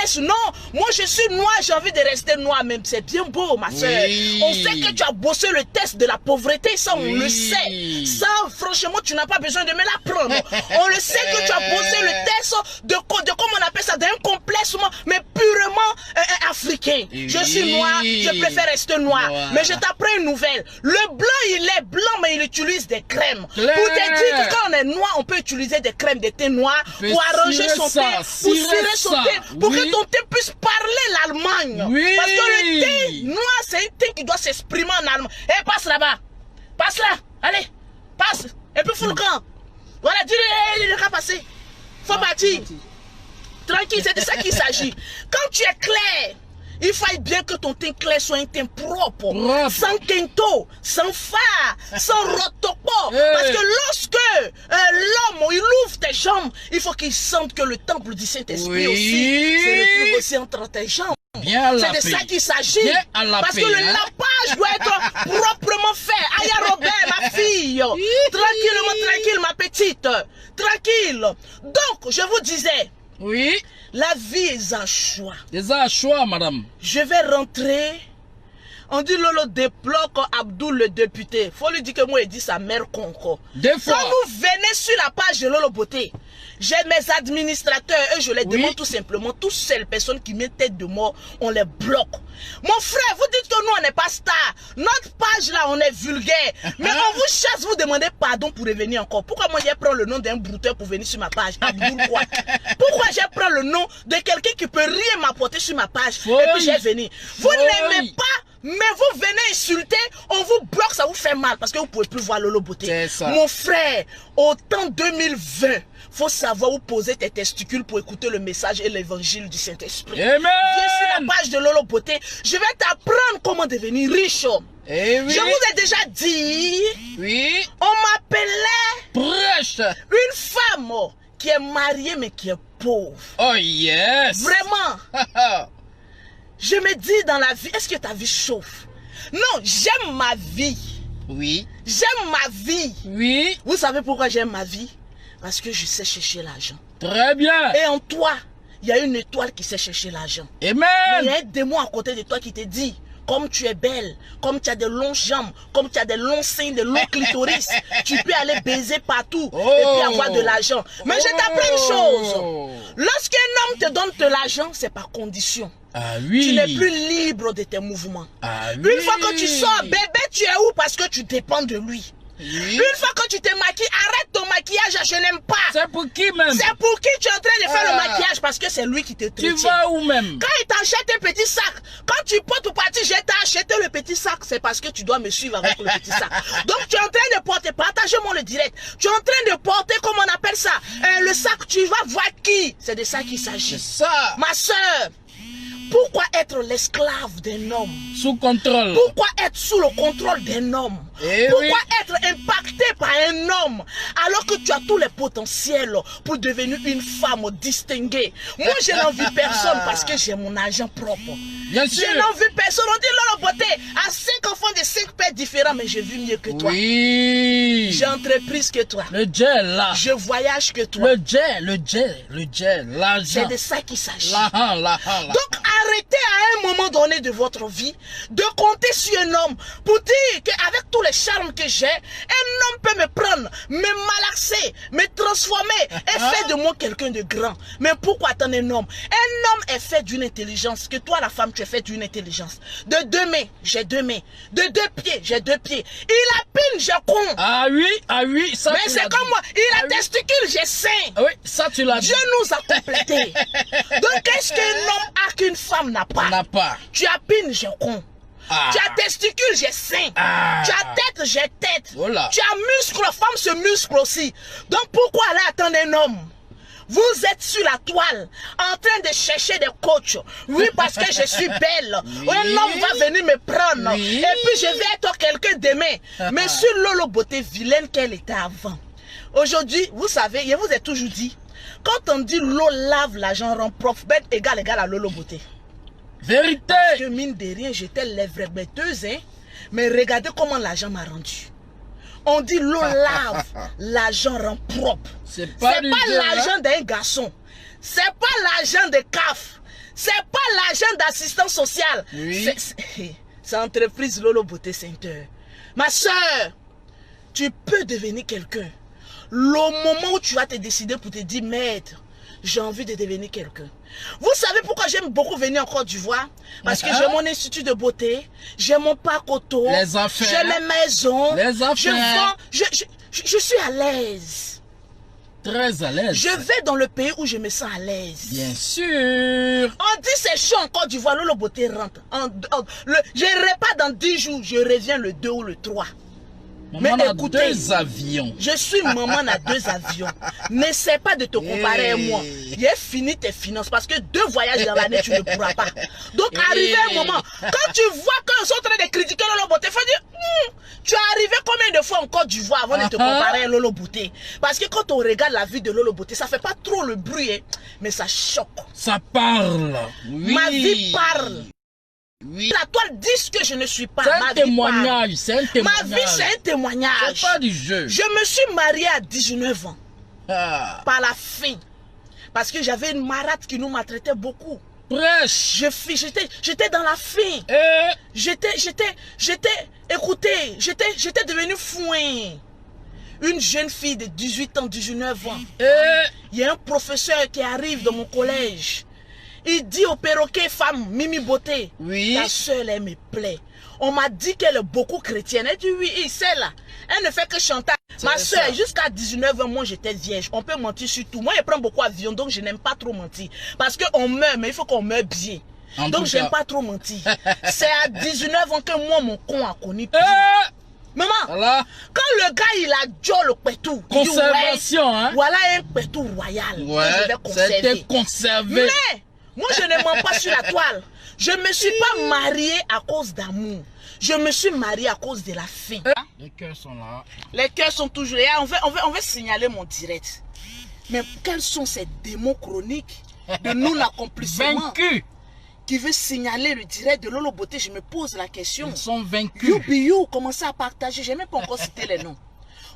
test. Non, moi je suis noir, j'ai envie de rester noir. Même c'est bien beau, ma soeur. Oui. On sait que tu as bossé le test de la pauvreté, ça on le sait. Ça, franchement, tu n'as pas besoin de me l'apprendre. On le sait que tu as bossé le test de comment on appelle ça, d'un complètement, mais purement africain. Je suis noir, je préfère rester noir. Mais je t'apprends une nouvelle. Le blanc, il est blanc, mais il utilise des crèmes. Pour te dire que quand on est noir, on peut utiliser des crèmes de thé noir pour arranger son thé, pour cirer son thé, pour que ton thé puisse parler l'Allemagne. Parce que le thé noir, c'est un thé qui doit s'exprimer en allemand. Eh, passe là-bas. Passe là. Allez, passe. Et puis fous le camp. Voilà, dis-le, il va passer. Faut bâtir. Tranquille, c'est de ça qu'il s'agit. Quand tu es clair, il faut bien que ton teint clair soit un teint propre. Sans quinto, sans phare, sans rotopo. Parce que lorsque l'homme, il ouvre tes jambes, il faut qu'il sente que le temple du Saint-Esprit aussi se retrouve aussi entre tes jambes. C'est de ça qu'il s'agit. Parce que le lapage doit être proprement fait. Aya Robert, ma fille. Tranquillement, tranquille, ma petite. Tranquille. Donc, je vous disais. Oui. La vie est un choix. C'est un choix, madame. Je vais rentrer. On dit Lolo débloque Abdoul le député. Faut lui dire que moi, il dit sa mère conco. Des fois. Quand vous venez sur la page de Lolo Beauté, j'ai mes administrateurs et je les demande tout simplement, toutes ces personnes qui mettent tête de mort, on les bloque. Mon frère, vous dites que nous, on n'est pas star. Notre page là, on est vulgaire. Mais on vous chasse, vous demandez pardon pour revenir encore. Pourquoi moi, j'ai pris le nom d'un brouteur pour venir sur ma page? Abdoul quoi? Pourquoi j'ai pris le nom de quelqu'un qui peut rien m'apporter sur ma page? Et puis j'ai venu. Vous n'aimez pas, mais vous venez insulter, on vous bloque, ça vous fait mal parce que vous ne pouvez plus voir Lolo Beauté. Mon frère, au temps 2020, faut savoir où poser tes testicules pour écouter le message et l'évangile du Saint-Esprit. Viens sur la page de Lolo Beauté, je vais t'apprendre comment devenir riche. Je vous ai déjà dit, on m'appelait une femme qui est mariée mais qui est pauvre. Oh yes! Vraiment. Je me dis dans la vie, est-ce que ta vie chauffe? Non, j'aime ma vie. Oui. J'aime ma vie. Oui. Vous savez pourquoi j'aime ma vie? Parce que je sais chercher l'argent. Très bien. Et en toi, il y a une étoile qui sait chercher l'argent. Amen. Mais il y a un démon à côté de toi qui te dit, comme tu es belle, comme tu as de longues jambes, comme tu as des longs seins, de longs clitoris, tu peux aller baiser partout et puis avoir de l'argent. Mais je t'apprends une chose. Lorsqu'un homme te donne de l'argent, c'est par condition. Tu n'es plus libre de tes mouvements. Une fois que tu sors, bébé, tu es où? Parce que tu dépends de lui. Une fois que tu te maquilles, arrête ton maquillage, je n'aime pas. C'est pour qui même? C'est pour qui tu es en train de faire le maquillage? Parce que c'est lui qui te traite. Tu vas où même? Quand il t'achète un petit sac, quand tu portes pour partir, je t'ai acheté le petit sac, c'est parce que tu dois me suivre avec le petit sac. Donc tu es en train de porter, partagez-moi le direct, tu es en train de porter, comment on appelle ça, le sac, tu vas voir qui? C'est de ça qu'il s'agit. C'est ça. Ma soeur, pourquoi être l'esclave d'un homme? Sous contrôle. Pourquoi être sous le contrôle d'un homme? Pourquoi être impacté par un homme alors que tu as tous les potentiels pour devenir une femme distinguée? Moi, je n'envie personne parce que j'ai mon argent propre. Bien sûr. Je n'envie personne. On dit Lolo Beauté à 5 enfants de 5 pères différents, mais je vis mieux que toi. Oui. J'ai entreprise que toi. Le gel là. Je voyage que toi. Le gel, l'argent. C'est de ça qu'il s'agit. Donc arrêtez à un moment donné de votre vie de compter sur un homme pour dire qu'avec tous les charmes que j'ai, un homme peut me prendre, me malaxer, me transformer et faire de moi quelqu'un de grand. Mais pourquoi attendre un homme? Un homme est fait d'une intelligence, que toi la femme tu es fait d'une intelligence. De 2 mains, j'ai 2 mains. De 2 pieds, j'ai 2 pieds. Il a pine, j'ai con. Ah oui, ça. Mais c'est comme moi, il a testicule, j'ai sein. Oui, ça tu l'as dit. Dieu nous a complétés. Donc qu'est-ce qu'un homme a qu'une femme n'a pas? Tu as pine, j'ai con. Tu as testicule, j'ai sein. Tu as tête, j'ai tête. Voilà. Tu as muscle, femme se muscle aussi. Donc pourquoi aller attendre un homme? Vous êtes sur la toile en train de chercher des coachs. Oui, parce que je suis belle. Un homme va venir me prendre. Et puis je vais être quelqu'un demain. Mais sur Lolo Beauté vilaine qu'elle était avant. Aujourd'hui, vous savez, je vous ai toujours dit, quand on dit l'eau lave, l'argent rend propre, bête égal à Lolo Beauté. Vérité. Parce que mine de rien, j'étais lèvres bêteuse, hein. Mais regardez comment l'argent m'a rendu. On dit l'eau lave, l'argent rend propre. C'est pas l'argent d'un garçon. C'est pas l'argent de CAF. C'est pas l'agent d'assistance sociale. Oui. C'est entreprise Lolo Beauté Center. Ma soeur, tu peux devenir quelqu'un. Le moment où tu vas te décider pour te dire, maître, j'ai envie de devenir quelqu'un. Vous savez pourquoi j'aime beaucoup venir en Côte d'Ivoire? Parce que j'ai mon institut de beauté, j'ai mon parc auto, les affaires, j'ai mes maisons, les affaires. Je suis à l'aise. Très à l'aise. Je vais dans le pays où je me sens à l'aise. Bien sûr. On dit c'est chaud en Côte d'Ivoire, Lolo Beauté rentre. Je repars dans 10 jours, je reviens le 2 ou le 3. Maman Mais a écoutez, 2 avions. Je suis maman à 2 avions. N'essaie pas de te comparer à moi. J'ai fini tes finances parce que 2 voyages dans l'année, tu ne pourras pas. Donc, arrivé un moment, quand tu vois qu'ils sont en train de critiquer Lolo Beauté, il faut dire, tu es arrivé combien de fois en Côte d'Ivoire avant de te comparer à Lolo Beauté? Parce que quand on regarde la vie de Lolo Beauté, ça ne fait pas trop le bruit, hein, mais ça choque. Ça parle. Oui. Ma vie parle. Oui. La toile dit que je ne suis pas. C'est un témoignage, c'est un témoignage. Ma vie, c'est un témoignage. C'est pas du jeu. Je me suis mariée à 19 ans. Ah. Par la fin. Parce que j'avais une marâtre qui nous maltraitait beaucoup. Prêche. J'étais dans la fin. Écoutez, j'étais devenue foin. Une jeune fille de 18 ans, 19 ans. Il y a un professeur qui arrive dans mon collège. Il dit au perroquet femme, Mimi Beauté, oui. Ta soeur, elle me plaît. On m'a dit qu'elle est beaucoup chrétienne. Elle dit oui, c'est là. Elle ne fait que chanter. Ma soeur, jusqu'à 19 ans, moi j'étais vierge. On peut mentir sur tout. Moi, je prends beaucoup d'avion, donc je n'aime pas trop mentir. Parce qu'on meurt, mais il faut qu'on meure bien. Donc, je n'aime pas trop mentir. C'est à 19 ans que moi, mon con a connu. Maman, voilà. Quand le gars il a Joe le pétou, conservation, ouais, hein? Voilà un pétou royal. Ouais, c'était conservé. Mais moi je ne mens pas sur la toile. Je ne me suis pas mariée à cause d'amour. Je me suis mariée à cause de la faim. Les cœurs sont là. Les cœurs sont toujours là. On va signaler mon direct. Mais quels sont ces démons chroniques de non-accomplissement vaincus qui veut signaler le direct de Lolo Beauté? Je me pose la question. Ils sont vaincus. You, commencez à partager. Je n'ai même pas encore cité les noms.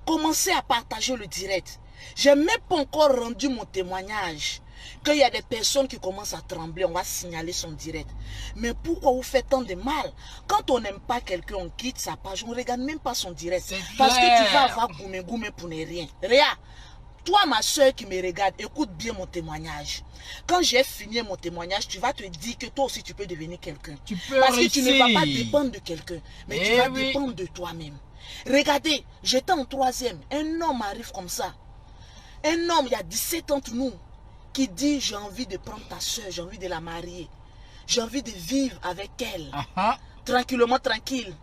Commencez à partager le direct. Je n'ai même pas encore rendu mon témoignage. Quand il y a des personnes qui commencent à trembler, on va signaler son direct. Mais pourquoi vous faites tant de mal? Quand on n'aime pas quelqu'un, on quitte sa page, on ne regarde même pas son direct. Parce que tu vas avoir goumé pour ne rien. Réa, toi ma soeur qui me regarde, écoute bien mon témoignage. Quand j'ai fini mon témoignage, tu vas te dire que toi aussi tu peux devenir quelqu'un. Parce que tu ne vas pas dépendre de quelqu'un, mais tu vas dépendre de toi-même. Regardez, j'étais en 3e, un homme arrive comme ça. Un homme, il y a 17 ans entre nous, qui dit j'ai envie de prendre ta soeur, j'ai envie de la marier. J'ai envie de vivre avec elle. Tranquillement, tranquille.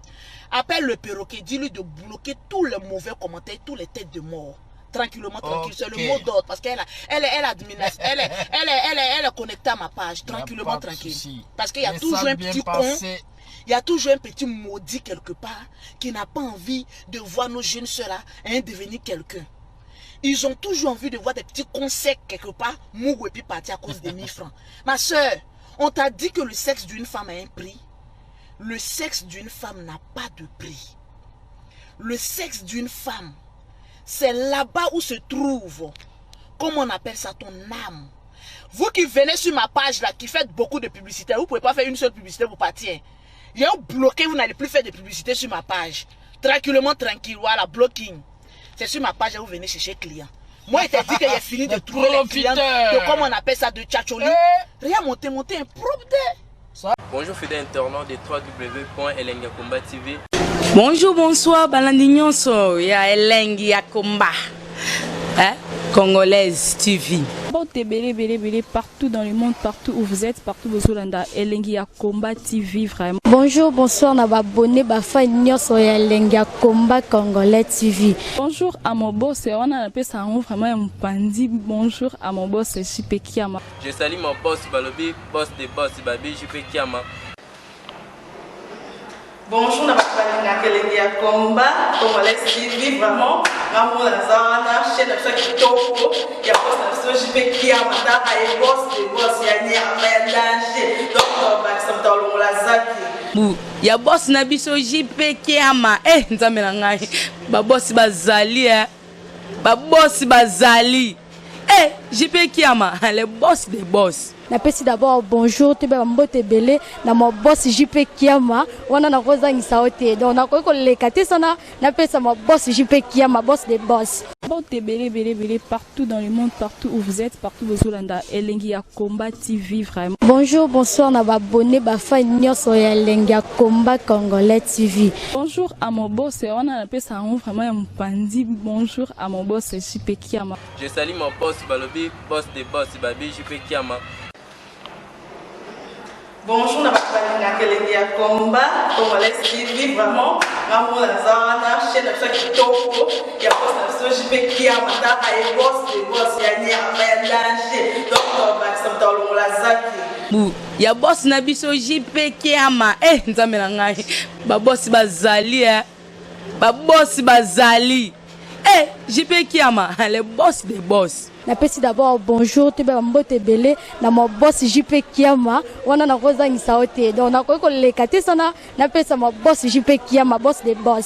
Appelle le perroquet, dis-lui de bloquer tous les mauvais commentaires, tous les têtes de mort. Tranquillement, tranquille. C'est le mot d'ordre parce qu'elle est connectée à ma page. Tranquillement, tranquille. Parce qu'il y a toujours un petit con. Il y a toujours un petit maudit quelque part qui n'a pas envie de voir nos jeunes soeurs là devenir quelqu'un. Ils ont toujours envie de voir des petits conseils quelque part, mou et puis partir à cause des 1000 francs. Ma soeur, on t'a dit que le sexe d'une femme a un prix. Le sexe d'une femme n'a pas de prix. Le sexe d'une femme, c'est là-bas où se trouve, comment on appelle ça, ton âme. Vous qui venez sur ma page là, qui faites beaucoup de publicité, vous ne pouvez pas faire une seule publicité pour partir. Il y a un bloqué, vous n'allez plus faire de publicité sur ma page. Tranquillement, tranquille, voilà, blocking. C'est sur ma page, vous venez chercher client. Moi, il t'a dit que j'ai fini de trouver les clients de, comment on appelle ça, de tchatcholi. Rien monter un propre. Bonjour fidèles internautes de www.elengiakomba TV. Bonjour, bonsoir, Balandignon so, ya Elengi Akomba, Congolaise TV. Partout dans le monde, partout où vous êtes, partout où vous êtes, Elengi Akomba TV vraiment. Bonjour, bonsoir, na abonné bafa nyoso ya Elengi Akomba Congolais TV. Bonjour à mon boss, on a appelé ça vraiment un pandi. Bonjour à mon boss, JP Kiama. Je salue mon boss Balobi, boss de boss Babi, JP Kiama. Bonjour, na Elengi Akomba Congolais TV vraiment. Maman la zana, chaîne de ceux qui topo, il y a boss de JP Kiama, et boss de boss, il y a ni un danger. Donc on va se mettre dans la zaki. Ya boss na biso JP Kiama, nzambe na ngai ba boss bazali ba boss bazali Eh, JP Kiama, le boss des boss. Napesi d'abord bonjour, tu vas mbote belé na mon boss JP Kiama, wana na koza ngisaote. Donc na ko lekate sana, napesa mon boss JP Kiama, boss des boss. Mbote belé partout dans le monde, partout où vous êtes, partout où vous êtes, Elengi ya Komba TV vraiment. Bonjour, bonsoir na ba abonné ba fan nyonso ya Elengi ya Komba Congolais TV. Bonjour à mon boss, on a appelé ça vraiment un pandi. Bonjour à mon boss JP Kiama. Je salue mon boss Balobi, boss des boss, babi JP Kiama. Bonjour, na balinga Elengi ya Komba Congolais TV vraiment ngamo la zana chaîne ça kitoko ya boss na JP Kiama ta ay boss de boss ya nyama ya danger donc ba samta longola zaki ya boss na biso JP Kiama. Eh, nzambe na ngai ba boss bazali ba boss bazali. Eh, JP Kiama, le boss des boss. Napesi d'abord bonjour, tu vas mbote belé na mon boss JP Kiama, wana na koza ngisaote. Donc na ko lekate sana, napesa mon boss JP Kiama, boss des boss.